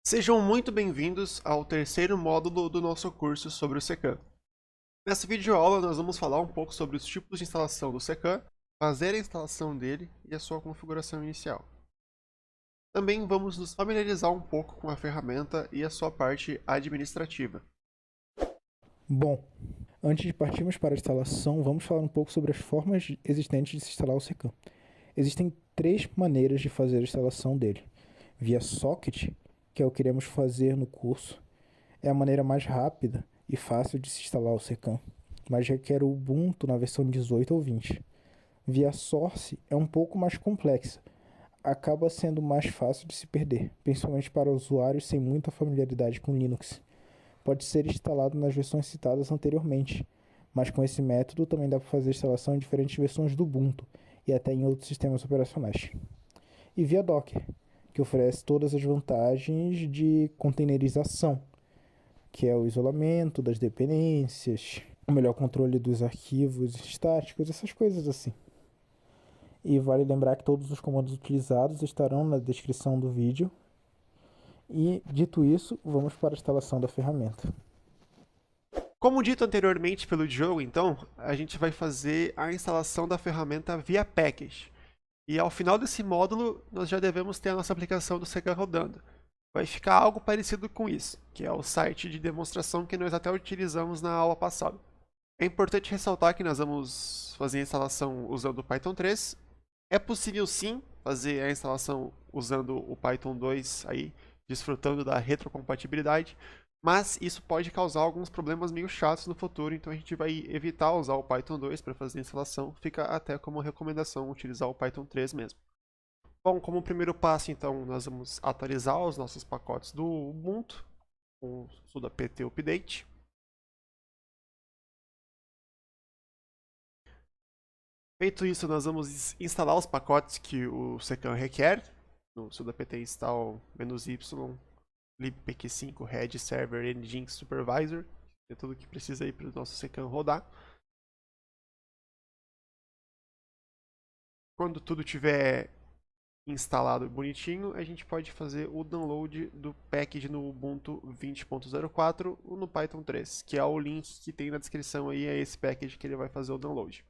Sejam muito bem-vindos ao terceiro módulo do nosso curso sobre o Secan. Nessa videoaula nós vamos falar um pouco sobre os tipos de instalação do Secan, fazer a instalação dele e a sua configuração inicial. Também vamos nos familiarizar um pouco com a ferramenta e a sua parte administrativa. Bom, antes de partirmos para a instalação, vamos falar um pouco sobre as formas existentes de se instalar o Secan. Existem três maneiras de fazer a instalação dele. Via socket, que é o que iremos fazer no curso, é a maneira mais rápida e fácil de se instalar o Secan, mas requer o Ubuntu na versão 18 ou 20. Via source é um pouco mais complexa, acaba sendo mais fácil de se perder, principalmente para usuários sem muita familiaridade com Linux. Pode ser instalado nas versões citadas anteriormente, mas com esse método também dá para fazer instalação em diferentes versões do Ubuntu e até em outros sistemas operacionais. E via Docker, que oferece todas as vantagens de containerização, que é o isolamento das dependências, o melhor controle dos arquivos estáticos, essas coisas assim. E vale lembrar que todos os comandos utilizados estarão na descrição do vídeo. E dito isso, vamos para a instalação da ferramenta. Como dito anteriormente pelo Diogo, então, a gente vai fazer a instalação da ferramenta via package. E ao final desse módulo, nós já devemos ter a nossa aplicação do Secan rodando. Vai ficar algo parecido com isso, que é o site de demonstração que nós até utilizamos na aula passada. É importante ressaltar que nós vamos fazer a instalação usando o Python 3. É possível sim fazer a instalação usando o Python 2 aí, desfrutando da retrocompatibilidade, mas isso pode causar alguns problemas meio chatos no futuro, então a gente vai evitar usar o Python 2 para fazer a instalação, fica até como recomendação utilizar o Python 3 mesmo. Bom, como primeiro passo, então, nós vamos atualizar os nossos pacotes do Ubuntu com o sudo apt update. Feito isso, nós vamos instalar os pacotes que o Secan requer. No sudo apt install -y libpq5 red server nginx supervisor. É tudo que precisa aí para o nosso Secan rodar. Quando tudo tiver instalado bonitinho, a gente pode fazer o download do package no Ubuntu 20.04 ou no Python 3, que é o link que tem na descrição aí, é esse package que ele vai fazer o download.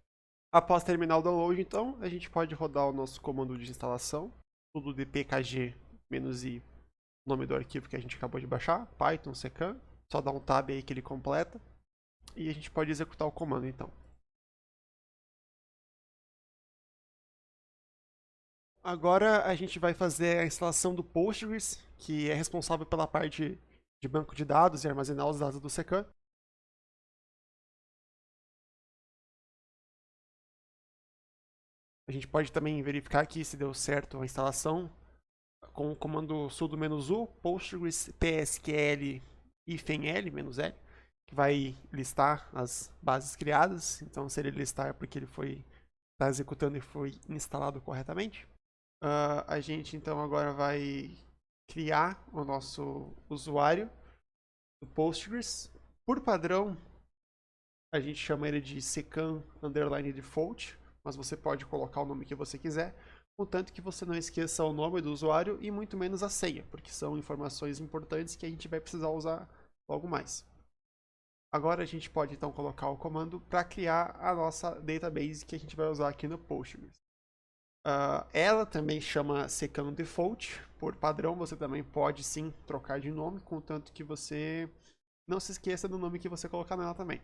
Após terminar o download, então, a gente pode rodar o nosso comando de instalação, tudo de pkg-i, nome do arquivo que a gente acabou de baixar, Python Secan, só dá um tab aí que ele completa, e a gente pode executar o comando então. Agora a gente vai fazer a instalação do Postgres, que é responsável pela parte de banco de dados e armazenar os dados do Secan. A gente pode também verificar aqui se deu certo a instalação com o comando sudo-u postgres psql -l, que vai listar as bases criadas. Então, se ele listar é porque ele está executando e foi instalado corretamente. A gente então agora vai criar o nosso usuário do Postgres. Por padrão, a gente chama ele de secan_default, mas você pode colocar o nome que você quiser, contanto que você não esqueça o nome do usuário e muito menos a senha, porque são informações importantes que a gente vai precisar usar logo mais. Agora a gente pode então colocar o comando para criar a nossa database que a gente vai usar aqui no Postgres. Ela também chama secan_default, por padrão você também pode sim trocar de nome, contanto que você não se esqueça do nome que você colocar nela também.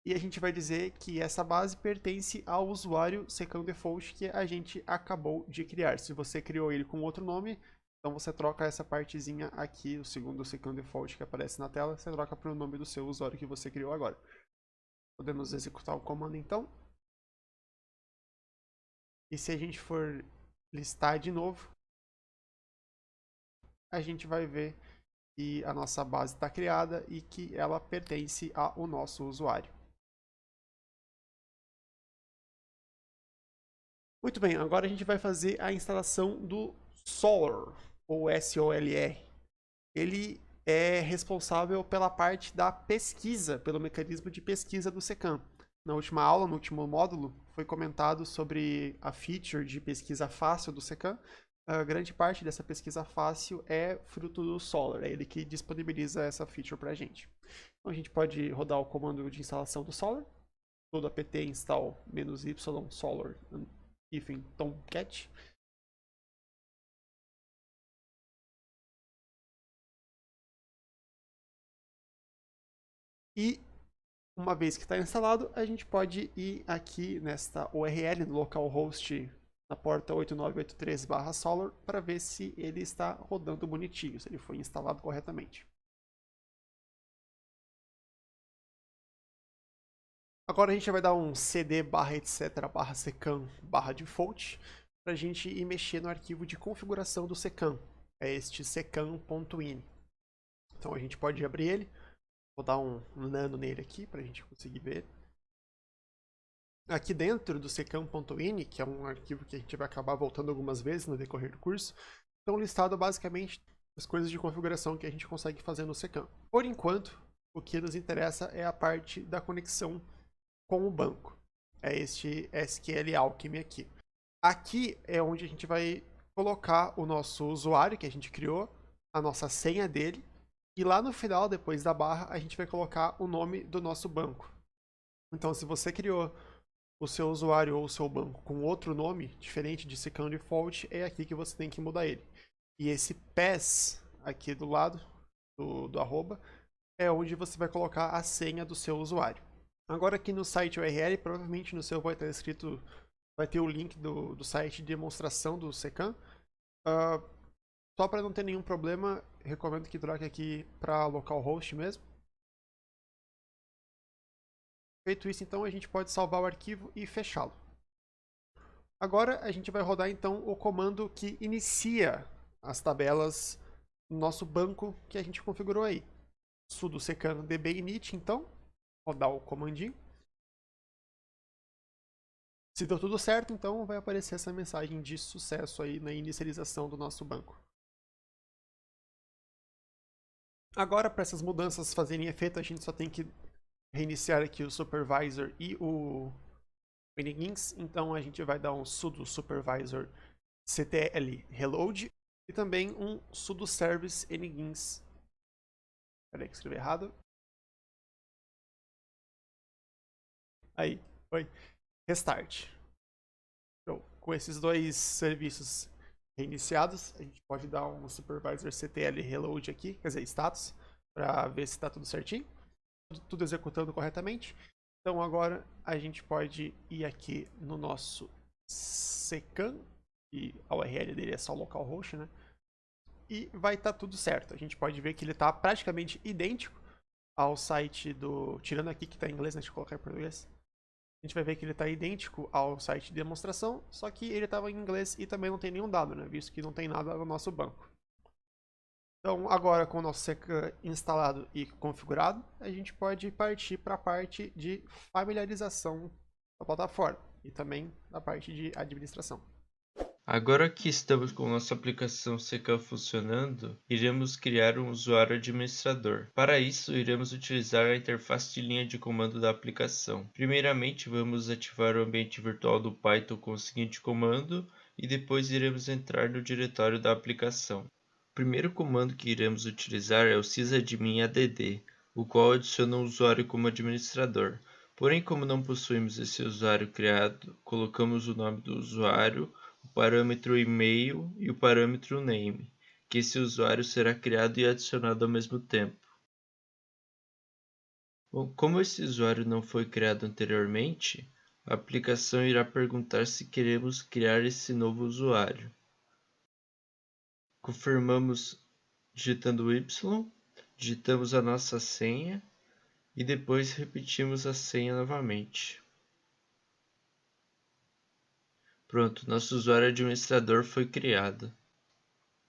E a gente vai dizer que essa base pertence ao usuário secan_default que a gente acabou de criar. Se você criou ele com outro nome, então você troca essa partezinha aqui, o segundo secan_default que aparece na tela, você troca para o nome do seu usuário que você criou agora. Podemos executar o comando então. E se a gente for listar de novo, a gente vai ver que a nossa base está criada e que ela pertence ao nosso usuário. Muito bem, agora a gente vai fazer a instalação do Solr, ou SOLR. Ele é responsável pela parte da pesquisa, pelo mecanismo de pesquisa do Secan. Na última aula, no último módulo, foi comentado sobre a feature de pesquisa fácil do Secan, a grande parte dessa pesquisa fácil é fruto do Solr, é ele que disponibiliza essa feature para a gente. Então a gente pode rodar o comando de instalação do Solr, todo apt install -y solr tomcat. E uma vez que está instalado, a gente pode ir aqui nesta URL, no localhost, na porta 8983/solr, para ver se ele está rodando bonitinho, se ele foi instalado corretamente. Agora a gente vai dar um cd/etc/secam/default para a gente ir mexer no arquivo de configuração do secam. É este secam.ini. Então a gente pode abrir ele. Vou dar um nano nele aqui para a gente conseguir ver. Aqui dentro do secam.ini, que é um arquivo que a gente vai acabar voltando algumas vezes no decorrer do curso, estão listadas basicamente as coisas de configuração que a gente consegue fazer no secam. Por enquanto, o que nos interessa é a parte da conexão com o banco. É este SQL Alchemy aqui. Aqui é onde a gente vai colocar o nosso usuário que a gente criou, a nossa senha dele, e lá no final, depois da barra, a gente vai colocar o nome do nosso banco. Então, se você criou o seu usuário ou o seu banco com outro nome, diferente de secam default, é aqui que você tem que mudar ele. E esse pass aqui do lado do arroba é onde você vai colocar a senha do seu usuário. Agora aqui no site URL, provavelmente no seu vai estar escrito, vai ter o link do site de demonstração do secam. Só para não ter nenhum problema, recomendo que troque aqui para localhost mesmo. Feito isso, então, a gente pode salvar o arquivo e fechá-lo. Agora a gente vai rodar então o comando que inicia as tabelas no nosso banco que a gente configurou aí. Sudo secam db init, então, rodar o comandinho. Se deu tudo certo, então vai aparecer essa mensagem de sucesso aí na inicialização do nosso banco. Agora, para essas mudanças fazerem efeito, a gente só tem que reiniciar aqui o supervisor e o Nginx. Então a gente vai dar um sudo supervisor ctl reload e também um sudo service nginx. Peraí que escrevi errado. Aí, foi. Restart. Então, com esses dois serviços reiniciados, a gente pode dar um supervisor ctl reload aqui, quer dizer, status, para ver se está tudo certinho, tudo executando corretamente. Então agora a gente pode ir aqui no nosso secam, e a URL dele é só localhost, né? E vai estar tudo certo. A gente pode ver que ele está praticamente idêntico ao site do... Tirando aqui que está em inglês, né? Deixa eu colocar em português. A gente vai ver que ele está idêntico ao site de demonstração, só que ele estava em inglês e também não tem nenhum dado, né? Visto que não tem nada no nosso banco. Então, agora com o nosso secam instalado e configurado, a gente pode partir para a parte de familiarização da plataforma e também da parte de administração. Agora que estamos com nossa aplicação secam funcionando, iremos criar um usuário administrador. Para isso, iremos utilizar a interface de linha de comando da aplicação. Primeiramente, vamos ativar o ambiente virtual do Python com o seguinte comando e depois iremos entrar no diretório da aplicação. O primeiro comando que iremos utilizar é o sysadmin-add, o qual adiciona um usuário como administrador. Porém, como não possuímos esse usuário criado, colocamos o nome do usuário, o parâmetro e-mail e o parâmetro name, que esse usuário será criado e adicionado ao mesmo tempo. Bom, como esse usuário não foi criado anteriormente, a aplicação irá perguntar se queremos criar esse novo usuário. Confirmamos digitando Y, digitamos a nossa senha e depois repetimos a senha novamente. Pronto, nosso usuário administrador foi criado.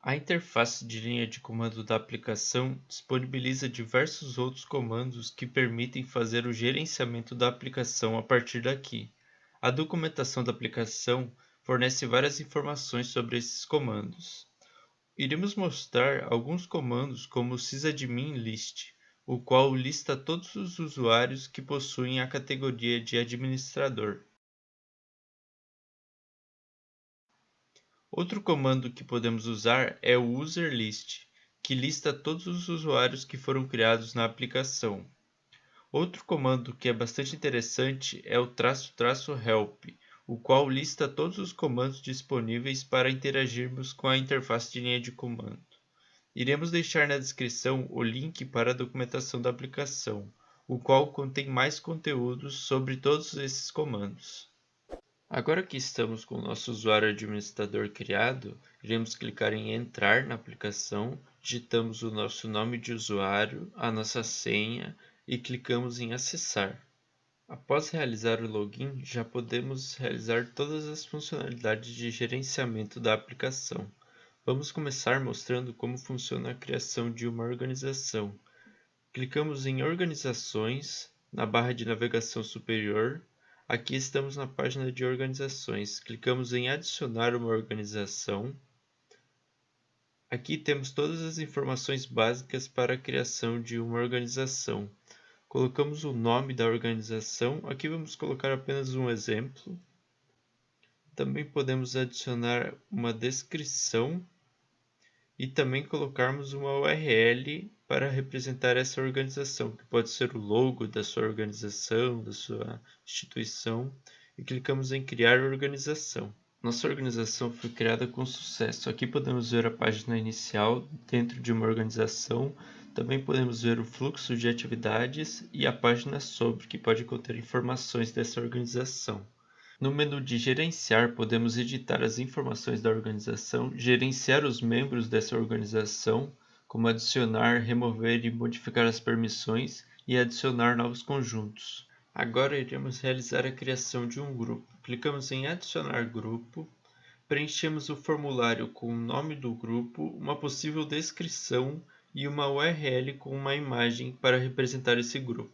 A interface de linha de comando da aplicação disponibiliza diversos outros comandos que permitem fazer o gerenciamento da aplicação a partir daqui. A documentação da aplicação fornece várias informações sobre esses comandos. Iremos mostrar alguns comandos como o sysadmin list, o qual lista todos os usuários que possuem a categoria de administrador. Outro comando que podemos usar é o userList, que lista todos os usuários que foram criados na aplicação. Outro comando que é bastante interessante é o --help, o qual lista todos os comandos disponíveis para interagirmos com a interface de linha de comando. Iremos deixar na descrição o link para a documentação da aplicação, o qual contém mais conteúdos sobre todos esses comandos. Agora que estamos com o nosso usuário administrador criado, iremos clicar em Entrar na aplicação, digitamos o nosso nome de usuário, a nossa senha e clicamos em Acessar. Após realizar o login, já podemos realizar todas as funcionalidades de gerenciamento da aplicação. Vamos começar mostrando como funciona a criação de uma organização. Clicamos em Organizações, na barra de navegação superior. Aqui estamos na página de organizações. Clicamos em Adicionar uma organização. Aqui temos todas as informações básicas para a criação de uma organização. Colocamos o nome da organização. Aqui vamos colocar apenas um exemplo. Também podemos adicionar uma descrição e também colocarmos uma URL para representar essa organização, que pode ser o logo da sua organização, da sua instituição, e clicamos em Criar organização. Nossa organização foi criada com sucesso. Aqui podemos ver a página inicial dentro de uma organização. Também podemos ver o fluxo de atividades e a página sobre, que pode conter informações dessa organização. No menu de Gerenciar, podemos editar as informações da organização, gerenciar os membros dessa organização, como adicionar, remover e modificar as permissões e adicionar novos conjuntos. Agora iremos realizar a criação de um grupo. Clicamos em Adicionar grupo, preenchemos o formulário com o nome do grupo, uma possível descrição e uma URL com uma imagem para representar esse grupo.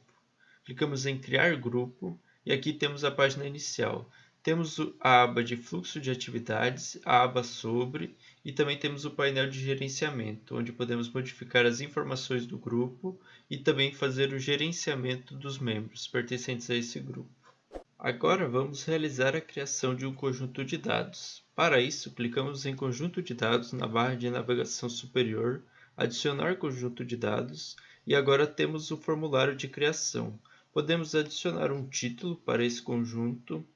Clicamos em Criar grupo e aqui temos a página inicial. Temos a aba de fluxo de atividades, a aba sobre e também temos o painel de gerenciamento, onde podemos modificar as informações do grupo e também fazer o gerenciamento dos membros pertencentes a esse grupo. Agora vamos realizar a criação de um conjunto de dados. Para isso, clicamos em Conjunto de dados na barra de navegação superior, Adicionar conjunto de dados e agora temos o formulário de criação. Podemos adicionar um título para esse conjunto.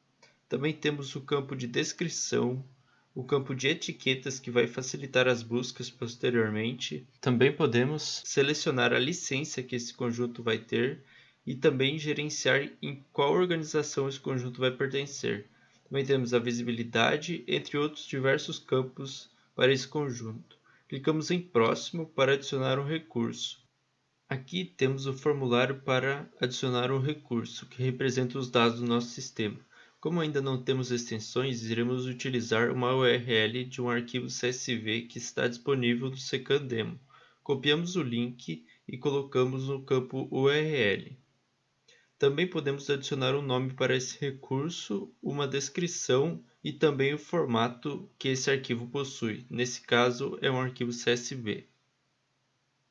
Também temos o campo de descrição, o campo de etiquetas que vai facilitar as buscas posteriormente. Também podemos selecionar a licença que esse conjunto vai ter e também gerenciar em qual organização esse conjunto vai pertencer. Também temos a visibilidade, entre outros diversos campos para esse conjunto. Clicamos em Próximo para adicionar um recurso. Aqui temos o formulário para adicionar um recurso, que representa os dados do nosso sistema. Como ainda não temos extensões, iremos utilizar uma URL de um arquivo CSV que está disponível no Secandemo. Copiamos o link e colocamos no campo URL. Também podemos adicionar um nome para esse recurso, uma descrição e também o formato que esse arquivo possui. Nesse caso, é um arquivo CSV.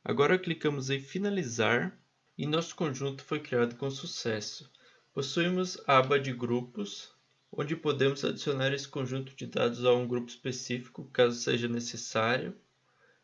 Agora clicamos em Finalizar e nosso conjunto foi criado com sucesso. Possuímos a aba de grupos, onde podemos adicionar esse conjunto de dados a um grupo específico, caso seja necessário.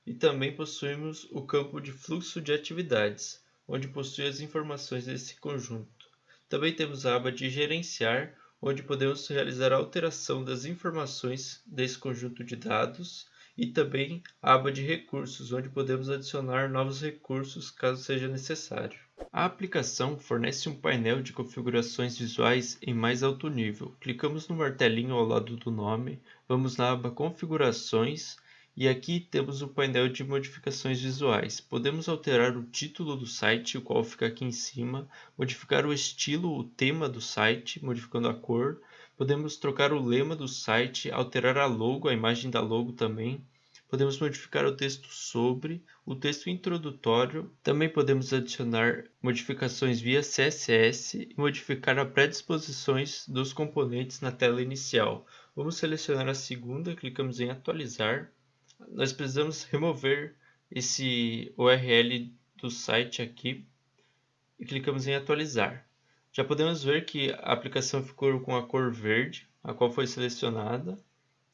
E também possuímos o campo de fluxo de atividades, onde possui as informações desse conjunto. Também temos a aba de Gerenciar, onde podemos realizar a alteração das informações desse conjunto de dados, e também a aba de Recursos, onde podemos adicionar novos recursos caso seja necessário. A aplicação fornece um painel de configurações visuais em mais alto nível. Clicamos no martelinho ao lado do nome, vamos na aba Configurações, e aqui temos o painel de modificações visuais. Podemos alterar o título do site, o qual fica aqui em cima, modificar o estilo, o tema do site, modificando a cor. Podemos trocar o lema do site, alterar a logo, a imagem da logo também. Podemos modificar o texto sobre, o texto introdutório. Também podemos adicionar modificações via CSS e modificar as predisposições dos componentes na tela inicial. Vamos selecionar a segunda, clicamos em Atualizar. Nós precisamos remover esse URL do site aqui e clicamos em Atualizar. Já podemos ver que a aplicação ficou com a cor verde, a qual foi selecionada.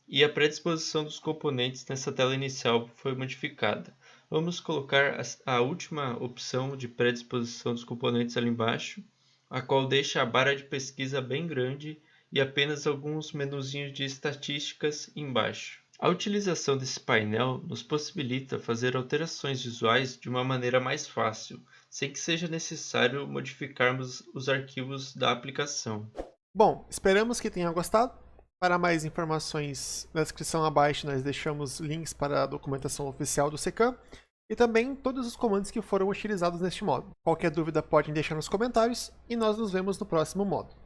E a predisposição dos componentes nessa tela inicial foi modificada. Vamos colocar a última opção de predisposição dos componentes ali embaixo, a qual deixa a barra de pesquisa bem grande e apenas alguns menuzinhos de estatísticas embaixo. A utilização desse painel nos possibilita fazer alterações visuais de uma maneira mais fácil, sem que seja necessário modificarmos os arquivos da aplicação. Bom, esperamos que tenham gostado. Para mais informações, na descrição abaixo nós deixamos links para a documentação oficial do Secam e também todos os comandos que foram utilizados neste modo. Qualquer dúvida podem deixar nos comentários e nós nos vemos no próximo modo.